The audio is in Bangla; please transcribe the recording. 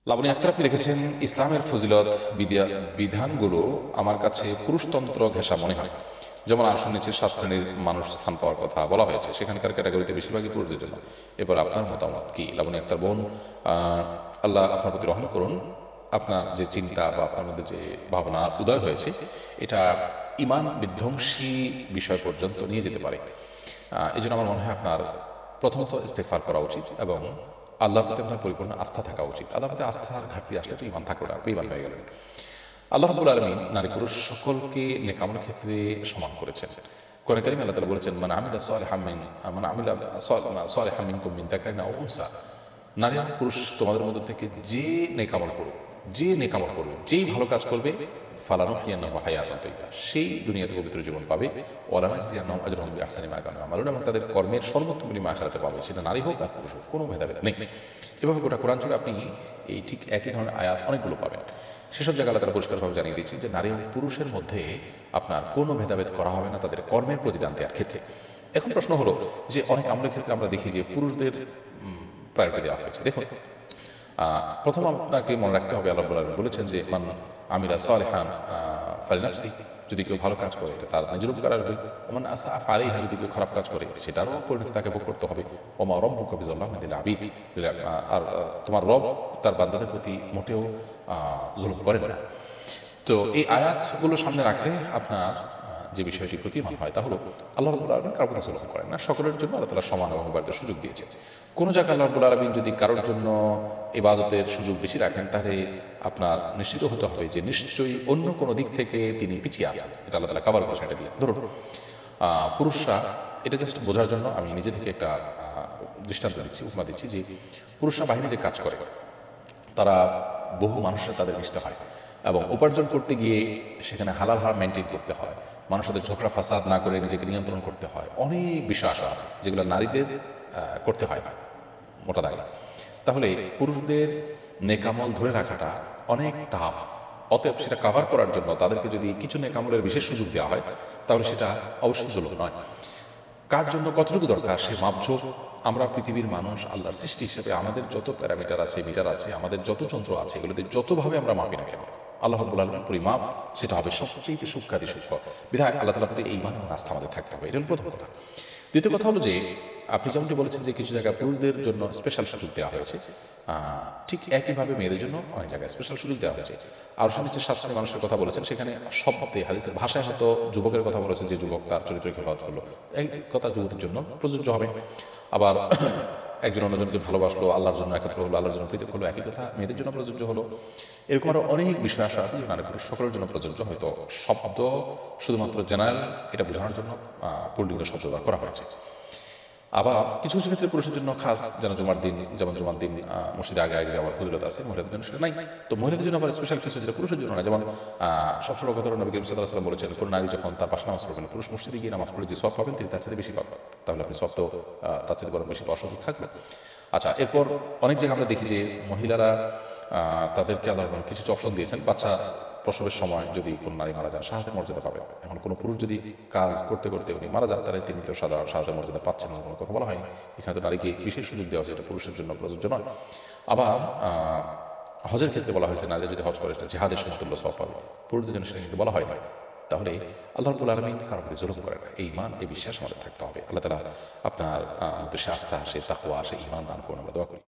লাবণী আক্তার আপনি লিখেছেন, ইসলামের ফজিলত বিধানগুলো আমার কাছে পুরুষতন্ত্র ঘেঁষা মনে হয়। যেমন আসন নিচে 7 শ্রেণীর মানুষ স্থান পাওয়ার কথা বলা হয়েছে, সেখানকার ক্যাটাগরিতে বেশিরভাগই পুরুষদের জন্য। এবার আপনার মতামত কি? লাবণী আক্তার বোন, আল্লাহ আপনার প্রতি রহম করুন। আপনার যে চিন্তা বা আপনার মধ্যে যে ভাবনার উদয় হয়েছে, এটা ইমান বিধ্বংসী বিষয় পর্যন্ত নিয়ে যেতে পারে। এই জন্য আমার মনে হয় আপনার প্রথমত ইস্তেগফার করা উচিত এবং আল্লাহর প্রতি আপনার পরিপূর্ণ আস্থা থাকা উচিত। আল্লাহর প্রতি আস্থার ঘাটতি আসলে তো ইমান থাকলো না, বেঈমান হয়ে গেলেন। আল্লাহ রাব্বুল আলামিন নারী পুরুষ সকলকে নেক আমলের ক্ষেত্রে সমান করেছেন। কোরআনে কারিমে আল্লাহ তাআলা বলেছেন, মান আমিলা সালিহাম মিনকুম মিন যাকারিন আও উনসা। নারী এবং পুরুষ তোমাদের মধ্য থেকে যে নেক আমল করবে, যেই ভালো কাজ করবে, ফালানুহিয়ান্নাহু হায়াতান তাইয়্যিবা, সেই দুনিয়াতে পবিত্র জীবন পাবে। ওয়া লানাজজিয়ান্নাহুম আজরাহুম বিআহসানি মা কানু ইয়ামালুন, এবং তাদের কর্মের সর্বোত্তম বিনিময় আখিরাতে পাবে, সেটা নারী হোক আর পুরুষ হোক, কোনো ভেদাভেদ নেই। এভাবে গোটা কোরআন জুড়ে আপনি এই ঠিক একই ধরনের আয়াত অনেকগুলো পাবেন। সেসব জায়গায় আল্লাহ তাআলা পরিষ্কারভাবে জানিয়ে দিচ্ছি যে নারী এবং পুরুষের মধ্যে আপনার কোনো ভেদাভেদ করা হবে না তাদের কর্মের প্রতিদান দেওয়ার ক্ষেত্রে। এখন প্রশ্ন হলো যে অনেক আমলের ক্ষেত্রে আমরা দেখি যে পুরুষদের প্রায়োরিটি দেওয়া হয়েছে। দেখুন, প্রথম আপনাকে মনে রাখতে হবে, আল্লাহ রাব্বুল আলামিন বলেছেন যে মান আমিলা সালিহান ফালিনাফসি, যদি কেউ ভালো কাজ করে এটা তার নিজের উপকার আসবে। ওমান আসা আলাইহা, যদি কেউ খারাপ কাজ করে সেটারও পরিণতি তাকে ভোগ করতে হবে। ওমা রাব্বুকা বিযাল্লামিন লিল আবিদ, আর তোমার রব তার বান্দাদের প্রতি মোটেও জুলুম করেন না। তো এই আয়াতগুলো সামনে রাখলে আপনার যে বিষয়টি প্রতিমান হয় তা হলো আল্লাহ রাব্বুল আলামিন কারোর প্রতি জুলুম করেন না, সকলের জন্য আল্লাহ তাআলা সমান এবং বাড়িতে সুযোগ দিয়েছে। কোনো জায়গায় আল্লাহ রাব্বুল আলামিন যদি কারোর জন্য ইবাদতের সুযোগ বেশি রাখেন, তাহলে আপনার নিশ্চিত হতে হবে যে নিশ্চয়ই অন্য কোনো দিক থেকে তিনি পিছিয়ে আছেন। এটা আল্লাহ তাআলা কভার করেছেন। এটা দিয়ে ধরুন পুরুষরা, এটা জাস্ট বোঝার জন্য আমি নিজে থেকে একটা দৃষ্টান্ত দিচ্ছি, উপমা দিচ্ছি যে পুরুষরা বাহিরে যে কাজ করে, তারা বহু মানুষের তাদের মিশতে হয় এবং উপার্জন করতে গিয়ে সেখানে হালাল হারাম মেনটেন করতে হয়, মানুষের সাথে ঝগড়া ফাসাদ না করে নিজেকে নিয়ন্ত্রণ করতে হয়। অনেক বিষয় আসা আছে যেগুলো নারীদের করতে হয় না মোটা দাগে। তাহলে পুরুষদের নেকামল ধরে রাখাটা অনেক টাফ। অতএব সেটা কভার করার জন্য তাদেরকে যদি কিছু নেকামলের বিশেষ সুযোগ দেওয়া হয়, তাহলে সেটা অবশ্যই জুলুম নয়। কার জন্য কতটুকু দরকার সে মাপঝোপ আমরা পৃথিবীর মানুষ, আল্লাহর সৃষ্টি হিসেবে আমাদের যত প্যারামিটার আছে, মিটার আছে, আমাদের যত যন্ত্র আছে, এগুলোতে যতভাবে আমরা মাপি না কেন, আল্লাহ রাব্বুল আলামিনের পরিমাপ সেটা হবে সবচেয়ে সূক্ষ্মাতি সূক্ষ্ম। বিধায় আল্লাহ তাআলার প্রতি এই মানে আস্থা আমাদের থাকতে হবে। এটা হল প্রথম কথা। দ্বিতীয় কথা হলো যে আপনি যেমনটি বলেছেন যে কিছু জায়গায় পুরুষদের জন্য স্পেশাল সুযোগ দেওয়া হয়েছে, ঠিক একইভাবে মেয়েদের জন্য অনেক জায়গায় স্পেশাল সুযোগ দেওয়া হয়েছে। আর সবচেয়ে শাস্ত্রীয় মানুষের কথা বলেছেন, সেখানে শব্দে হাদিসের ভাষায় হয়তো যুবকের কথা বলেছেন যে যুবক তার চরিত্র খেলাধ করলো, এই কথা যুবকের জন্য প্রযোজ্য হবে। আবার একজন অন্যজনকে ভালোবাসলো, আল্লাহর জন্য একত্র হলো, আল্লাহর জন্য পৃথক হলো, একই কথা মেয়েদের জন্য প্রযোজ্য হলো। এরকম আরও অনেক বিষয় আসা আছে যে নারী পুরুষ সকলের জন্য প্রযোজ্য। হয়তো শব্দ শুধুমাত্র জেনারেল এটা বোঝানোর জন্য পুল্লিঙ্গ শব্দ ব্যবহার করা হয়েছে। আবার কিছু কিছু ক্ষেত্রে পুরুষের জন্য খাস, যেন জুমার দিন, যেমন জুমার দিন মসজিদে আগে আগে যাওয়ার ফজিলত আছে, মহিলাদের জন্য সেটা নাই। তো মহিলাদের জন্য আবার স্পেশাল কিছু যেটা পুরুষের জন্য না। যেমন সবসময় কথা নবী করিম সাল্লাল্লাহু আলাইহি ওয়াসাল্লাম বলেছেন, কোন নারী যখন তার পাশে নামাজ পড়বেন, পুরুষ মসজিদে গিয়ে নামাজ পড়ে যে সওয়াব পাবেন তিনি তার চেয়ে বেশি পাবেন। তাহলে আপনি সওয়াব তো তার চেয়ে বরং বেশি পাওয়ার সুযোগ থাকবে। আচ্ছা, এরপর অনেক জায়গায় আমরা দেখি যে মহিলারা তাদেরকে আল্লাহ কিছু অপশন দিয়েছেন। বাচ্চা প্রসবের সময় যদি কোনো নারী মারা যান, শাহাদাতের মর্যাদা পাবেন। এখন কোনো পুরুষ যদি কাজ করতে করতে উনি মারা যান, তাহলে তিনি তো শাহাদাতের মর্যাদা পাচ্ছেন না, কোনো কথা বলা হয়নি। এখানে তো নারীকে বিশেষ সুযোগ দেওয়া হয়েছে, এটা পুরুষের জন্য প্রযোজ্য নয়। আবার হজের ক্ষেত্রে বলা হয়েছে নারী যদি হজ করে সেটা জিহাদের সমতুল্য সওয়াব পাবে, পুরুষদের জন্য সেটা কিন্তু বলা হয় না। তাহলে আল্লাহ রাব্বুল আলামিন কারোর প্রতি জুলুম করেন না, এই ঈমান, এই বিশ্বাস আমাদের থাকতে হবে। আল্লাহ তাআলা আপনার মধ্যে সে আস্থা, সে তাকওয়া, সে ঈমান দান করুন, আমরা দোয়া করি।